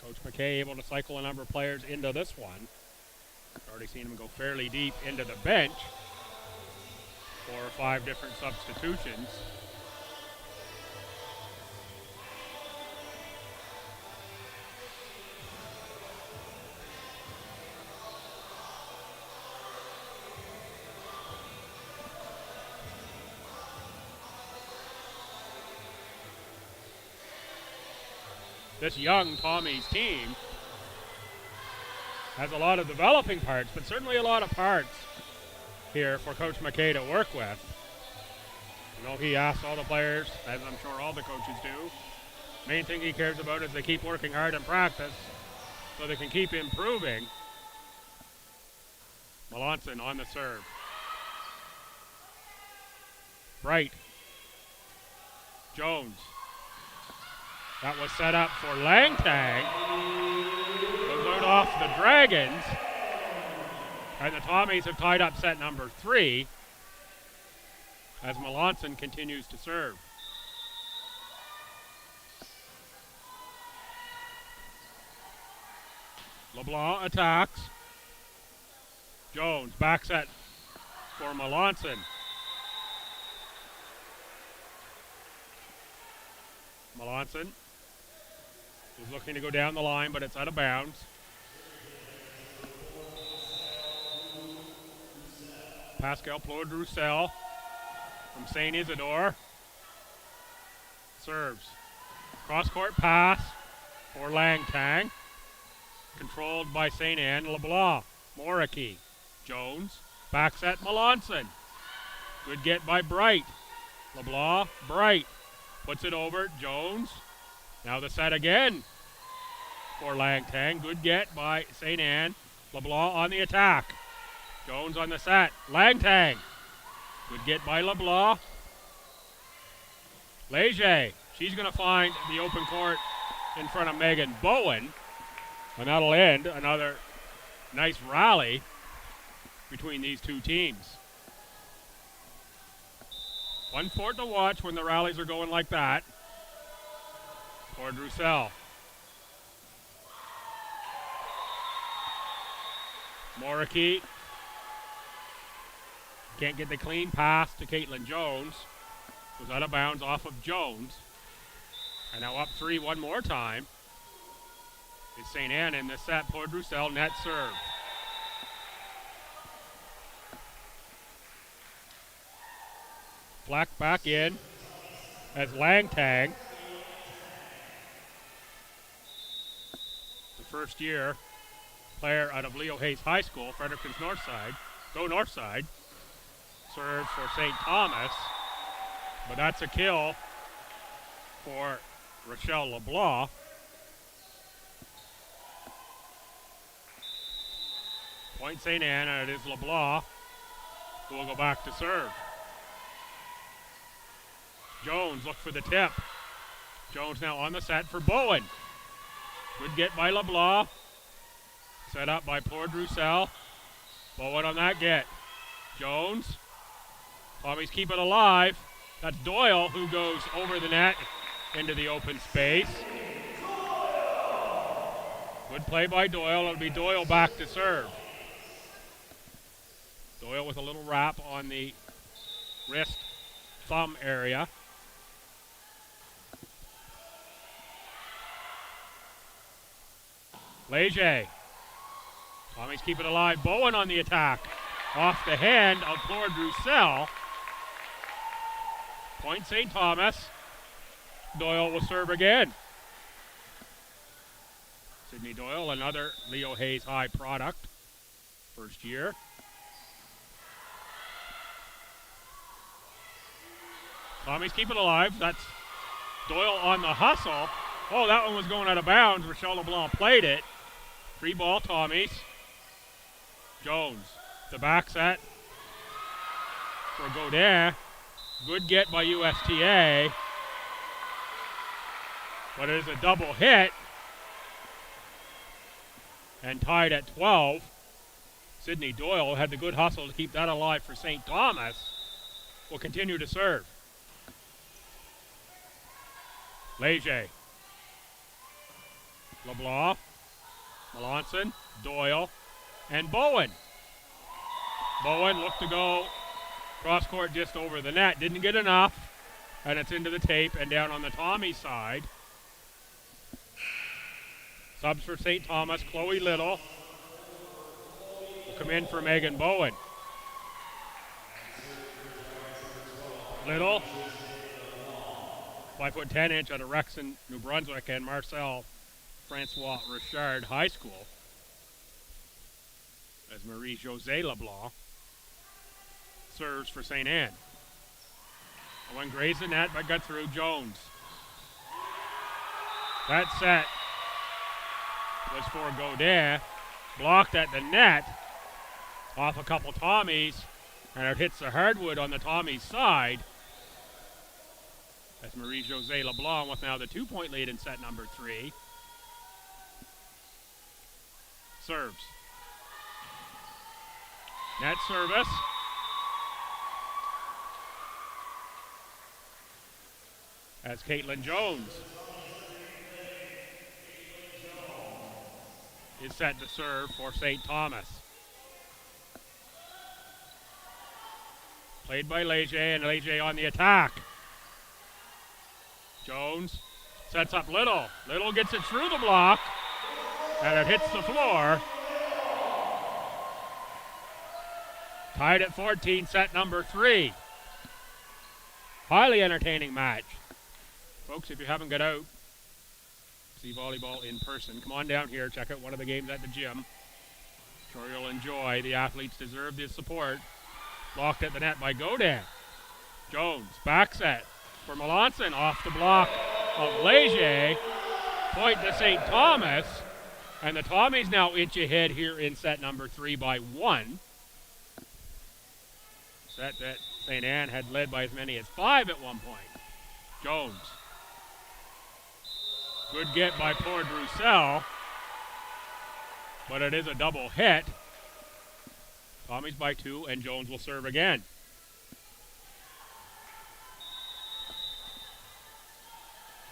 Coach McKay able to cycle a number of players into this one. Already seen him go fairly deep into the bench. 4 or 5 different substitutions. This young Tommies team has a lot of developing parts, but certainly a lot of parts here for Coach McKay to work with. You know, he asks all the players, as I'm sure all the coaches do, main thing he cares about is they keep working hard in practice so they can keep improving. Melanson on the serve. Bright. Jones. That was set up for Langtang. Goes out off the Dragons. And the Tommies have tied up set number 3 as Melanson continues to serve. LeBlanc attacks. Jones back set for Melanson. Melanson is looking to go down the line, but it's out of bounds. Pascal Plode-Roussel from St. Isidore serves. Cross-court pass for Langtang. Controlled by St. Anne. LeBlanc. Moriki. Jones. Back set Melanson. Good get by Bright. LeBlanc. Bright. Puts it over. Jones. Now the set again for Langtang. Good get by St. Anne. LeBlanc on the attack. Jones on the set. Langtang. Good get by LeBlanc. Leger. She's going to find the open court in front of Megan Bowen. And that'll end another nice rally between these two teams. One sport to watch when the rallies are going like that. Plode-Roussel. Moriki. Can't get the clean pass to Caitlin Jones. Was out of bounds off of Jones. And now up 3 one more time. is St. Anne in the set. Port Roussel net serve. Fleck back in as Langtang. The first year player out of Leo Hayes High School, Fredericton's north side. Go north side. Serves for St. Thomas. But that's a kill for Rochelle LeBlanc. Point St. Anne, and it is LeBlanc who will go back to serve. Jones look for the tip. Jones now on the set for Bowen. Good get by LeBlanc. Set up by Port Roussel. Bowen on that get. Jones. Tommy's keep it alive. That's Doyle who goes over the net into the open space. Good play by Doyle. It'll be Doyle back to serve. Doyle with a little wrap on the wrist thumb area. Leger. Tommy's keep it alive. Bowen on the attack. Off the hand of Port Roussel. Point St. Thomas. Doyle will serve again. Sydney Doyle, another Leo Hayes High product. First year. Tommy's keep it alive. That's Doyle on the hustle. Oh, that one was going out of bounds. Rochelle LeBlanc played it. Free ball, Tommy's. Jones, the back set for Godin. Good get by USTA. But it is a double hit. And tied at 12. Sydney Doyle had the good hustle to keep that alive for St. Thomas. Will continue to serve. Leger. LeBlanc. Melanson. Doyle. And Bowen. Bowen looked to go cross court just over the net. Didn't get enough. And it's into the tape and down on the Tommy side. Subs for St. Thomas. Chloe Little will come in for Megan Bowen. Little, 5'10" out of Rexon, New Brunswick, and Marcel Francois Richard High School. As Marie-Josée LeBlanc serves for St. Anne. One grazed the net, but got through. Jones. That set was for Godin. Blocked at the net. Off a couple Tommies. And it hits the hardwood on the Tommy's side. That's Marie-Josée LeBlanc with now the 2-point lead in set number 3. Serves. Net service. As Caitlin Jones is set to serve for St. Thomas. Played by Leger, and Leger on the attack. Jones sets up Little. Little gets it through the block, and it hits the floor. Tied at 14, set number 3. Highly entertaining match. Folks, if you haven't got out, see volleyball in person, come on down here, check out one of the games at the gym. Sure you'll enjoy. The athletes deserve this support. Blocked at the net by Godin. Jones, back set for Melanson, off the block of Leger. Point to St. Thomas. And the Tommies now inch ahead here in set number 3 by 1. Set that St. Anne had led by as many as 5 at one point. Jones. Good get by Port Roussel. But it is a double hit. Tommies by 2, and Jones will serve again.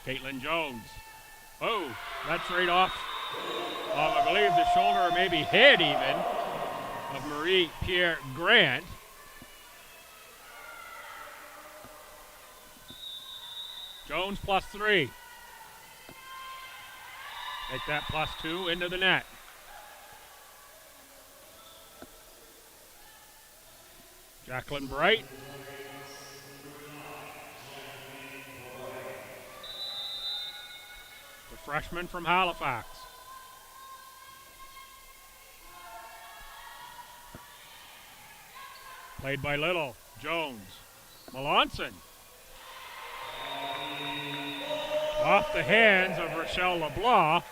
Caitlin Jones. Oh, that's right off I believe the shoulder or maybe head even of Marie-Pierre Grant. Jones plus 3. Take that +2 into the net. Jacqueline Bright. The freshman from Halifax. Played by Little. Jones. Melanson. Off the hands of Rochelle LeBlanc.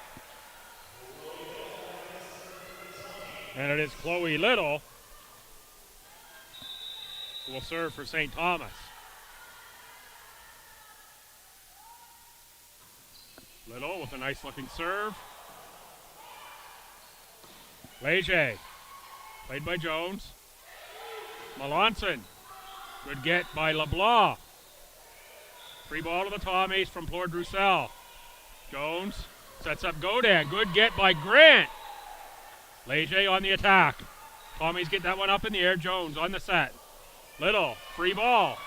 And it is Chloe Little who will serve for St. Thomas. Little with a nice looking serve. Leger. Played by Jones. Melanson. Good get by LeBlanc. Free ball to the Tommies from Claude Roussel. Jones sets up Godin. Good get by Grant. Leger on the attack. Tommies get that one up in the air. Jones on the set. Little, free ball.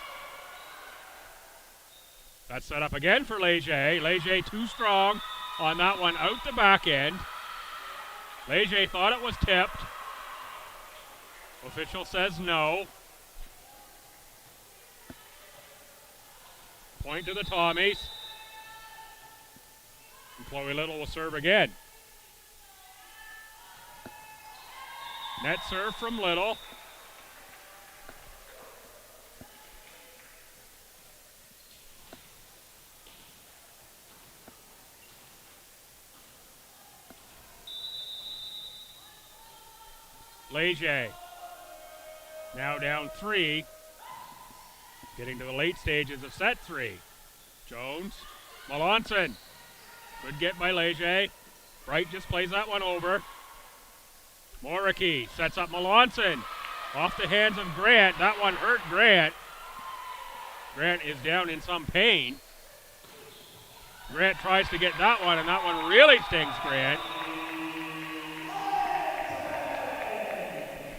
That's set up again for Leger. Leger too strong on that one out the back end. Leger thought it was tipped. Official says no. Point to the Tommies. And Chloe Little will serve again. Net serve from Little. Leger. Now down 3. Getting to the late stages of set 3. Jones. Melanson. Good get by Leger. Bright just plays that one over. Moricky sets up Melanson. Off the hands of Grant. That one hurt Grant. Grant is down in some pain. Grant tries to get that one, and that one really stings Grant.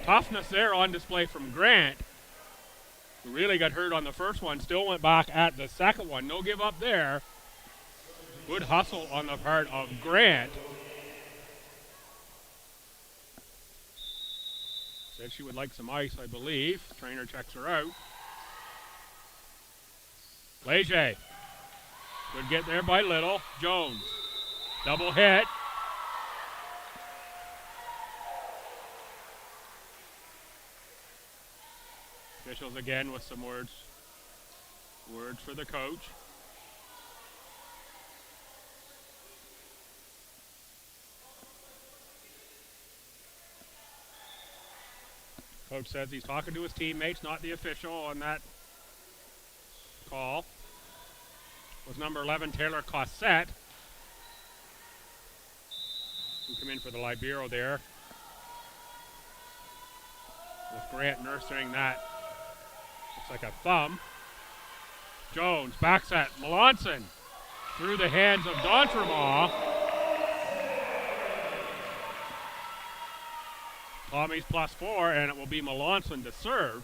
Toughness there on display from Grant, who really got hurt on the first one, still went back at the second one. No give up there. Good hustle on the part of Grant. Said she would like some ice, I believe. Trainer checks her out. Leger. Good get there by Little. Jones. Double hit. Officials again with some words for the coach. Coach says he's talking to his teammates, not the official on that call. It was number 11, Taylor Cossette, who came in for the Libero there. With Grant nursing that. Looks like a thumb. Jones, back set. Melanson through the hands of D'Entremont. Tommy's +4, and it will be Melanson to serve.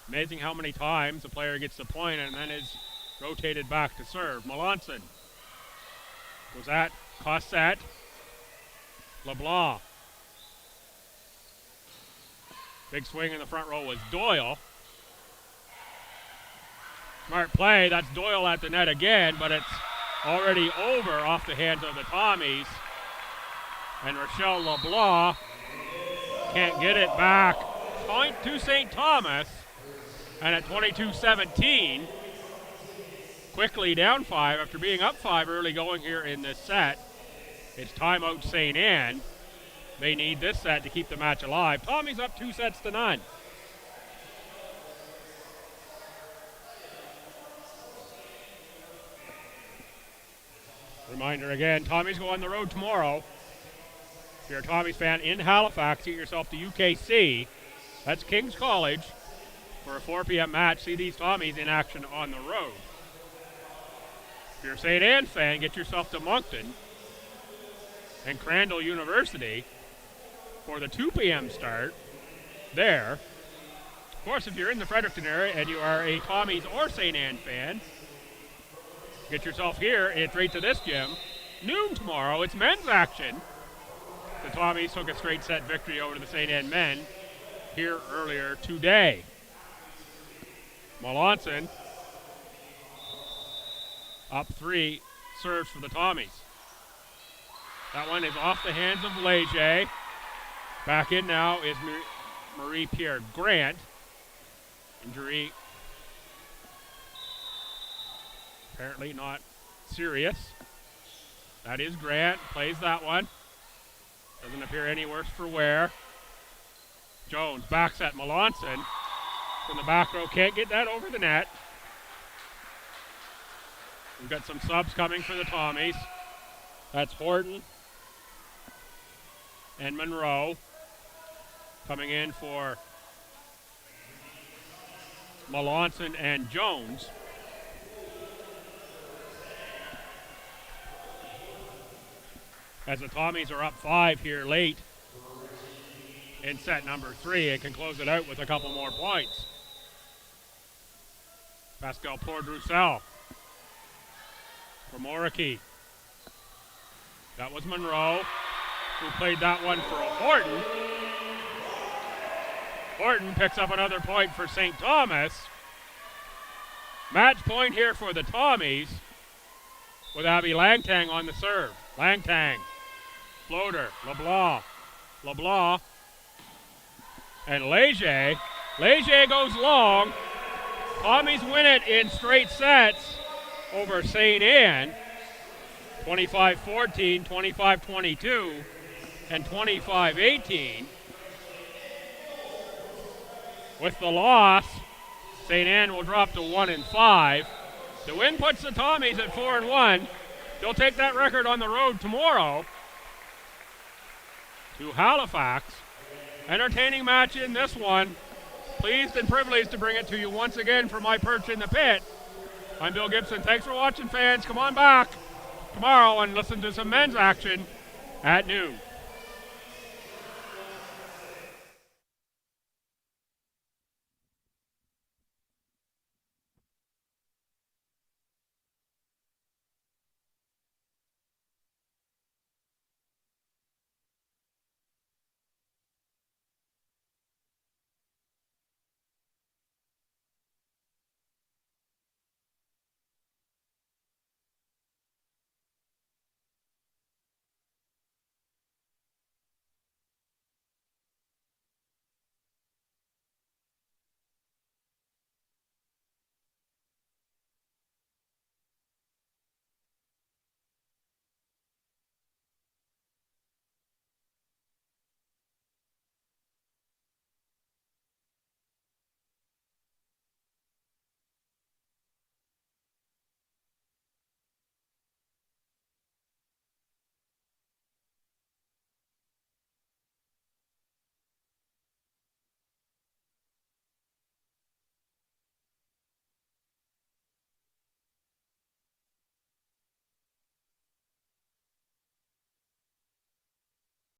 Amazing how many times the player gets the point and then is rotated back to serve. Melanson was at Cossette. LeBlanc. Big swing in the front row was Doyle. Smart play. That's Doyle at the net again, but it's already over off the hands of the Tommies. And Rochelle LeBlanc can't get it back. Point to St. Thomas. And at 22-17, quickly down 5 after being up 5 early going here in this set. It's timeout St. Anne. They need this set to keep the match alive. Tommy's up 2-0. Reminder again, Tommy's go on the road tomorrow. If you're a Tommy's fan in Halifax, get yourself to UKC. That's King's College for a 4 p.m. match. See these Tommies in action on the road. If you're a St. Anne fan, get yourself to Moncton and Crandall University for the 2 p.m. start there. Of course, if you're in the Fredericton area and you are a Tommy's or St. Anne fan, get yourself here. It's right to this gym noon tomorrow, it's men's action. The Tommies took a straight set victory over the St. Anne men here earlier today. Melanson up 3, serves for the Tommies. That one is off the hands of Leger. Back in now is Marie-Pierre Grant. Injury apparently not serious. That is Grant, plays that one. Doesn't appear any worse for wear. Jones backs at Melanson from the back row, can't get that over the net. We've got some subs coming for the Tommies. That's Horton and Monroe coming in for Melanson and Jones. As the Tommies are up 5 here late in set number 3, it can close it out with a couple more points. Pascal Port-Roussel for Moricky. That was Monroe, who played that one for Horton. Horton picks up another point for St. Thomas. Match point here for the Tommies with Abby Langtang on the serve. Langtang, floater, LeBlanc, and Leger. Leger goes long. Tommies win it in straight sets over St. Anne. 25-14, 25-22, and 25-18. With the loss, St. Anne will drop to 1-5. The win puts the Tommies at 4-1. They'll take that record on the road tomorrow to Halifax. Entertaining match in this one. Pleased and privileged to bring it to you once again from my perch in the pit. I'm Bill Gibson. Thanks for watching, fans. Come on back tomorrow and listen to some men's action at noon.